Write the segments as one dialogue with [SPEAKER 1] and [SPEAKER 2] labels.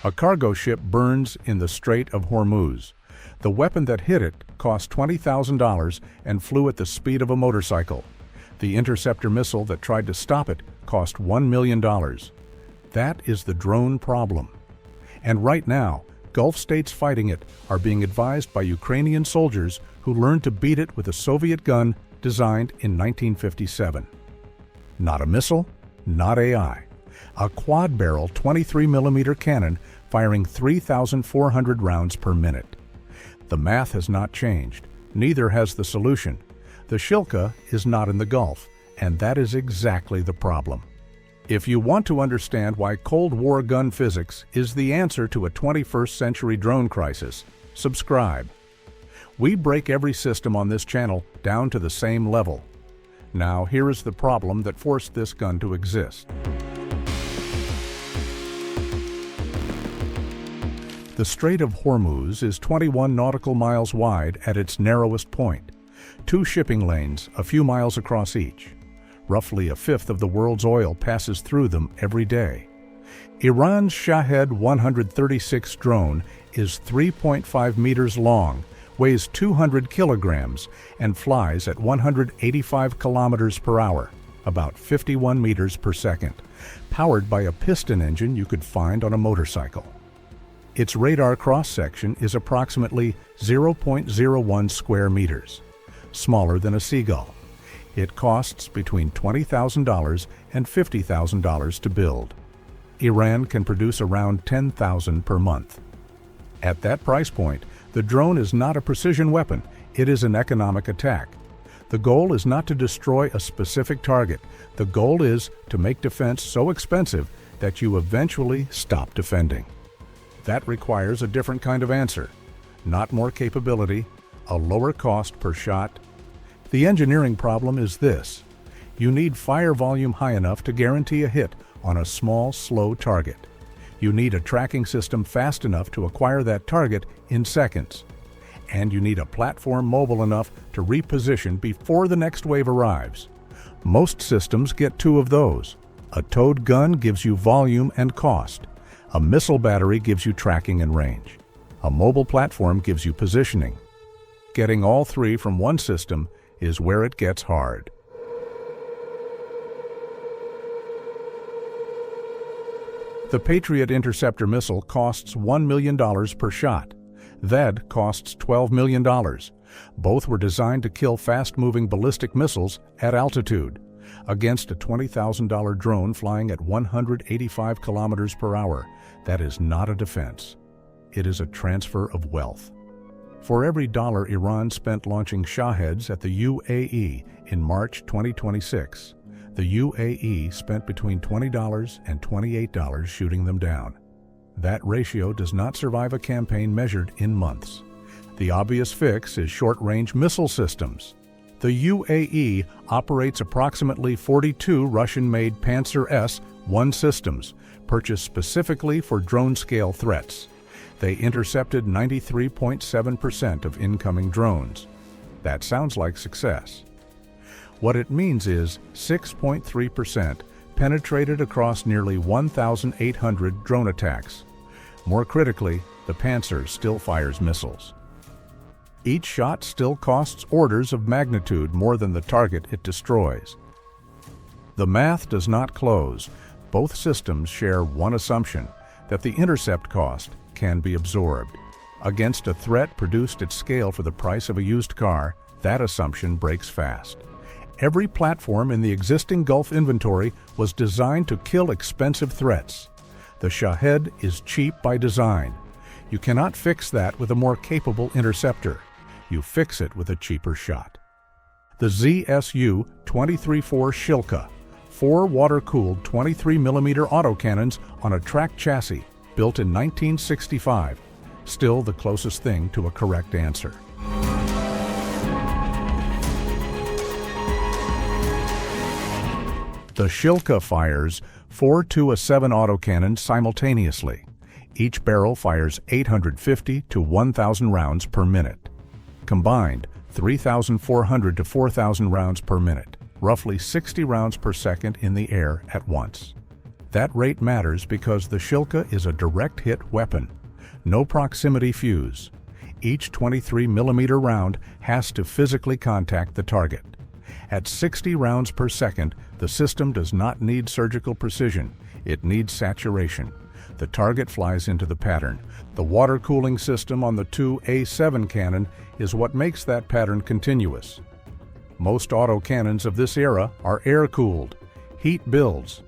[SPEAKER 1] A cargo ship burns in the Strait of Hormuz. The weapon that hit it cost $20,000 and flew at the speed of a motorcycle. The interceptor missile that tried to stop it cost $1 million. That is the drone problem. And right now, Gulf states fighting it are being advised by Ukrainian soldiers who learned to beat it with a Soviet gun designed in 1957. Not a missile, not AI. A quad-barrel 23mm cannon firing 3,400 rounds per minute. The math has not changed. Neither has the solution. The Shilka is not in the Gulf, and that is exactly the problem. If you want to understand why Cold War gun physics is the answer to a 21st century drone crisis, subscribe. We break every system on this channel down to the same level. Now here is the problem that forced this gun to exist. The Strait of Hormuz is 21 nautical miles wide at its narrowest point. 2 shipping lanes, a few miles across each. Roughly a fifth of the world's oil passes through them every day. Iran's Shahed 136 drone is 3.5 meters long, weighs 200 kilograms, and flies at 185 kilometers per hour, about 51 meters per second, powered by a piston engine you could find on a motorcycle. Its radar cross-section is approximately 0.01 square meters, smaller than a seagull. It costs between $20,000 and $50,000 to build. Iran can produce around 10,000 per month. At that price point, the drone is not a precision weapon, it is an economic attack. The goal is not to destroy a specific target. The goal is to make defense so expensive that you eventually stop defending. That requires a different kind of answer. Not more capability, a lower cost per shot. The engineering problem is this. You need fire volume high enough to guarantee a hit on a small, slow target. You need a tracking system fast enough to acquire that target in seconds. And you need a platform mobile enough to reposition before the next wave arrives. Most systems get 2 of those. A towed gun gives you volume and cost. A missile battery gives you tracking and range. A mobile platform gives you positioning. Getting all 3 from one system is where it gets hard. The Patriot interceptor missile costs $1 million per shot. THAAD costs $12 million. Both were designed to kill fast-moving ballistic missiles at altitude. Against a $20,000 drone flying at 185 kilometers per hour, that is not a defense. It is a transfer of wealth. For every dollar Iran spent launching shaheds at the UAE in March 2026, the UAE spent between $20 and $28 shooting them down. That ratio does not survive a campaign measured in months. The obvious fix is short-range missile systems. The UAE operates approximately 42 Russian-made Pantsir S-1 systems, purchased specifically for drone-scale threats. They intercepted 93.7% of incoming drones. That sounds like success. What it means is 6.3% penetrated across nearly 1,800 drone attacks. More critically, the Pantsir still fires missiles. Each shot still costs orders of magnitude more than the target it destroys. The math does not close. Both systems share one assumption, that the intercept cost can be absorbed. Against a threat produced at scale for the price of a used car, that assumption breaks fast. Every platform in the existing Gulf inventory was designed to kill expensive threats. The Shahed is cheap by design. You cannot fix that with a more capable interceptor. You fix it with a cheaper shot. The ZSU-23-4 Shilka, 4 water-cooled 23mm autocannons on a tracked chassis, built in 1965, still the closest thing to a correct answer. The Shilka fires 4 2-7 autocannons simultaneously. Each barrel fires 850 to 1,000 rounds per minute. Combined, 3,400 to 4,000 rounds per minute, roughly 60 rounds per second in the air at once. That rate matters because the Shilka is a direct hit weapon. No proximity fuse. Each 23mm round has to physically contact the target. At 60 rounds per second, the system does not need surgical precision. It needs saturation. The target flies into the pattern. The water cooling system on the 2A7 cannon is what makes that pattern continuous. Most autocannons of this era are air-cooled. Heat builds.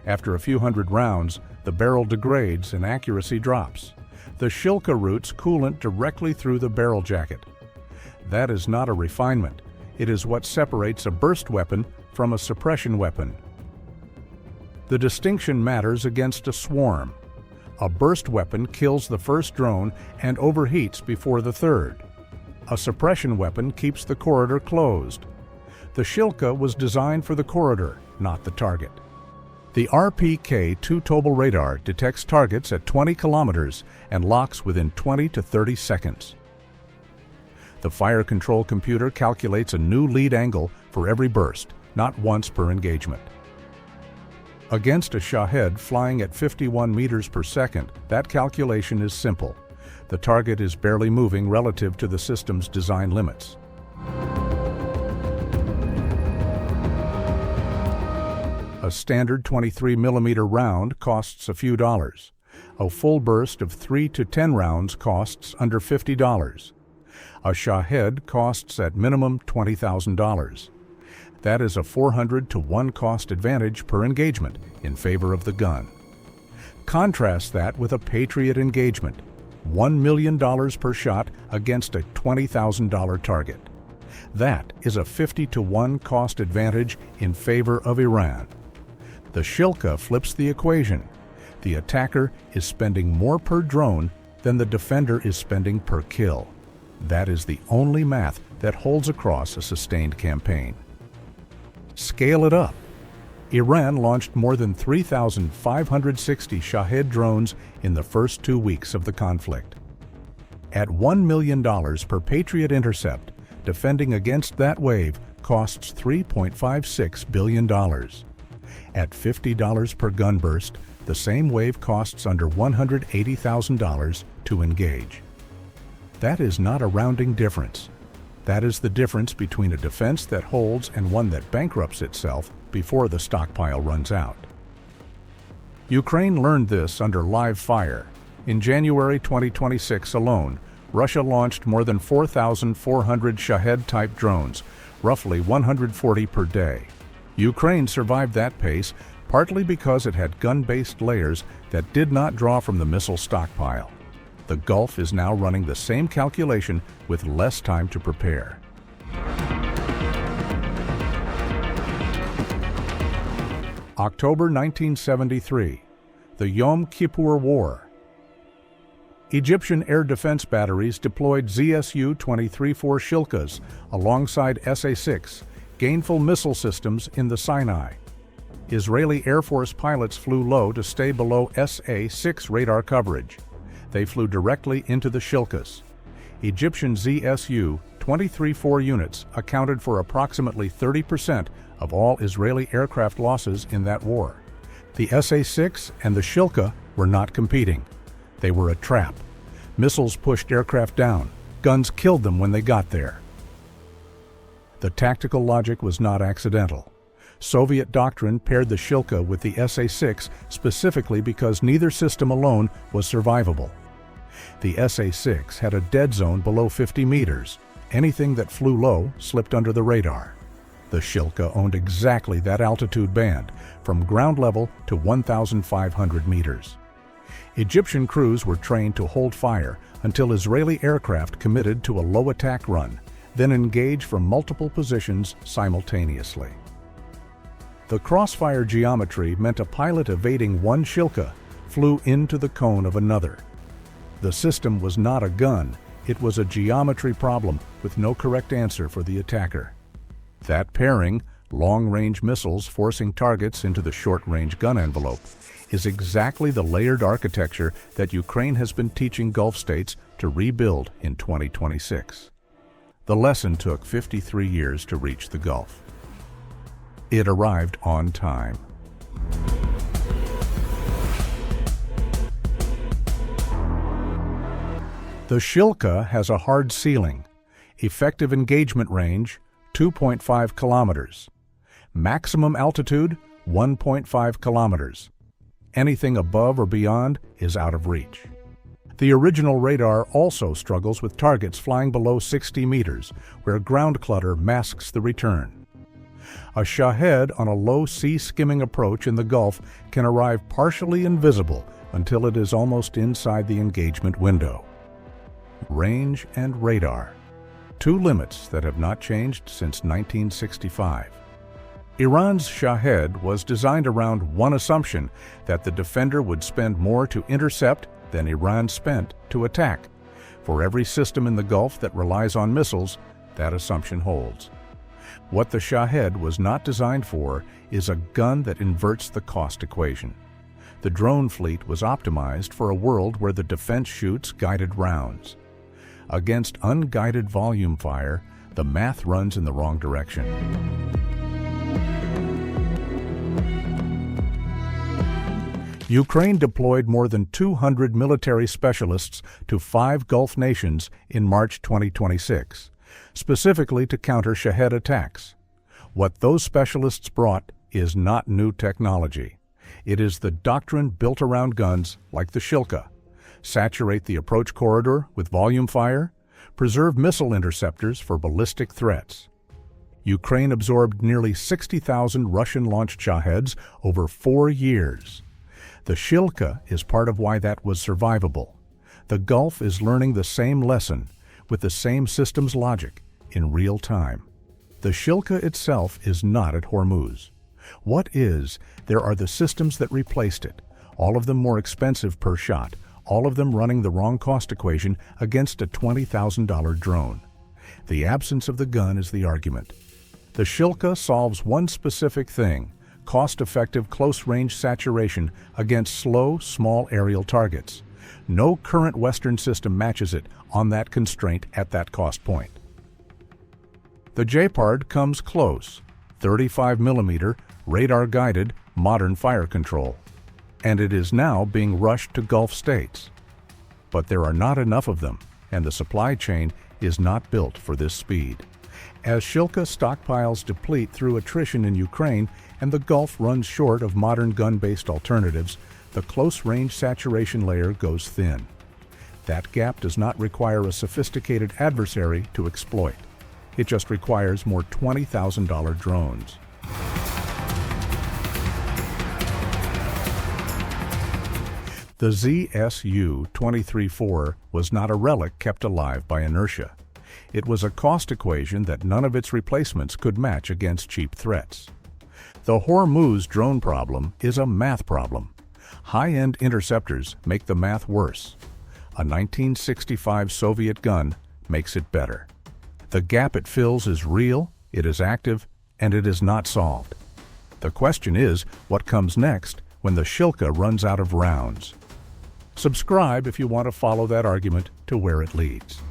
[SPEAKER 1] After a few hundred rounds, the barrel degrades and accuracy drops. The Shilka routes coolant directly through the barrel jacket. That is not a refinement. It is what separates a burst weapon from a suppression weapon. The distinction matters against a swarm. A burst weapon kills the first drone and overheats before the third. A suppression weapon keeps the corridor closed. The Shilka was designed for the corridor, not the target. The RPK two-tobal radar detects targets at 20 kilometers and locks within 20 to 30 seconds. The fire control computer calculates a new lead angle for every burst, not once per engagement. Against a shahed flying at 51 meters per second, that calculation is simple. The target is barely moving relative to the system's design limits. A standard 23mm round costs a few dollars. A full burst of 3 to 10 rounds costs under $50. A shahed costs at minimum $20,000. That is a 400 to 1 cost advantage per engagement in favor of the gun. Contrast that with a Patriot engagement, $1 million per shot against a $20,000 target. That is a 50 to 1 cost advantage in favor of Iran. The Shilka flips the equation. The attacker is spending more per drone than the defender is spending per kill. That is the only math that holds across a sustained campaign. Scale it up. Iran launched more than 3,560 shahed drones in the first 2 weeks of the conflict. At $1 million per Patriot intercept, defending against that wave costs $3.56 billion. At $50 per gun burst, the same wave costs under $180,000 to engage. That is not a rounding difference. That is the difference between a defense that holds and one that bankrupts itself before the stockpile runs out. Ukraine learned this under live fire. In January 2026 alone, Russia launched more than 4,400 shahed-type drones, roughly 140 per day. Ukraine survived that pace partly because it had gun-based layers that did not draw from the missile stockpile. The Gulf is now running the same calculation with less time to prepare. October 1973, the Yom Kippur War. Egyptian air defense batteries deployed ZSU-23-4 Shilkas alongside SA-6, gainful missile systems in the Sinai. Israeli Air Force pilots flew low to stay below SA-6 radar coverage. They flew directly into the Shilkas. Egyptian ZSU-23-4 units accounted for approximately 30% of all Israeli aircraft losses in that war. The SA-6 and the Shilka were not competing. They were a trap. Missiles pushed aircraft down. Guns killed them when they got there. The tactical logic was not accidental. Soviet doctrine paired the Shilka with the SA-6 specifically because neither system alone was survivable. The SA-6 had a dead zone below 50 meters. Anything that flew low slipped under the radar. The Shilka owned exactly that altitude band, from ground level to 1,500 meters. Egyptian crews were trained to hold fire until Israeli aircraft committed to a low attack run, then engage from multiple positions simultaneously. The crossfire geometry meant a pilot evading one Shilka flew into the cone of another. The system was not a gun, it was a geometry problem with no correct answer for the attacker. That pairing, long-range missiles forcing targets into the short-range gun envelope, is exactly the layered architecture that Ukraine has been teaching Gulf states to rebuild in 2026. The lesson took 53 years to reach the Gulf. It arrived on time. The Shilka has a hard ceiling, effective engagement range 2.5 kilometers, maximum altitude 1.5 kilometers. Anything above or beyond is out of reach. The original radar also struggles with targets flying below 60 meters, where ground clutter masks the return. A shahed on a low sea skimming approach in the Gulf can arrive partially invisible until it is almost inside the engagement window. Range and radar, two limits that have not changed since 1965. Iran's shahed was designed around one assumption, that the defender would spend more to intercept than Iran spent to attack. For every system in the Gulf that relies on missiles, that assumption holds. What the shahed was not designed for is a gun that inverts the cost equation. The drone fleet was optimized for a world where the defense shoots guided rounds. Against unguided volume fire, the math runs in the wrong direction. Ukraine deployed more than 200 military specialists to 5 Gulf nations in March 2026, specifically to counter shahed attacks. What those specialists brought is not new technology. It is the doctrine built around guns like the Shilka. Saturate the approach corridor with volume fire, preserve missile interceptors for ballistic threats. Ukraine absorbed nearly 60,000 Russian-launched shaheds over 4 years. The Shilka is part of why that was survivable. The Gulf is learning the same lesson, with the same systems logic, in real time. The Shilka itself is not at Hormuz. What is, there are the systems that replaced it, all of them more expensive per shot, all of them running the wrong cost equation against a $20,000 drone. The absence of the gun is the argument. The Shilka solves one specific thing: cost-effective close-range saturation against slow, small aerial targets. No current Western system matches it on that constraint at that cost point. The J-PARD comes close, 35mm, radar-guided, modern fire control, and it is now being rushed to Gulf states. But there are not enough of them, and the supply chain is not built for this speed. As Shilka stockpiles deplete through attrition in Ukraine and the Gulf runs short of modern gun-based alternatives, the close-range saturation layer goes thin. That gap does not require a sophisticated adversary to exploit. It just requires more $20,000 drones. The ZSU-23-4 was not a relic kept alive by inertia. It was a cost equation that none of its replacements could match against cheap threats. The Hormuz drone problem is a math problem. High-end interceptors make the math worse. A 1965 Soviet gun makes it better. The gap it fills is real, it is active, and it is not solved. The question is, what comes next when the Shilka runs out of rounds? Subscribe if you want to follow that argument to where it leads.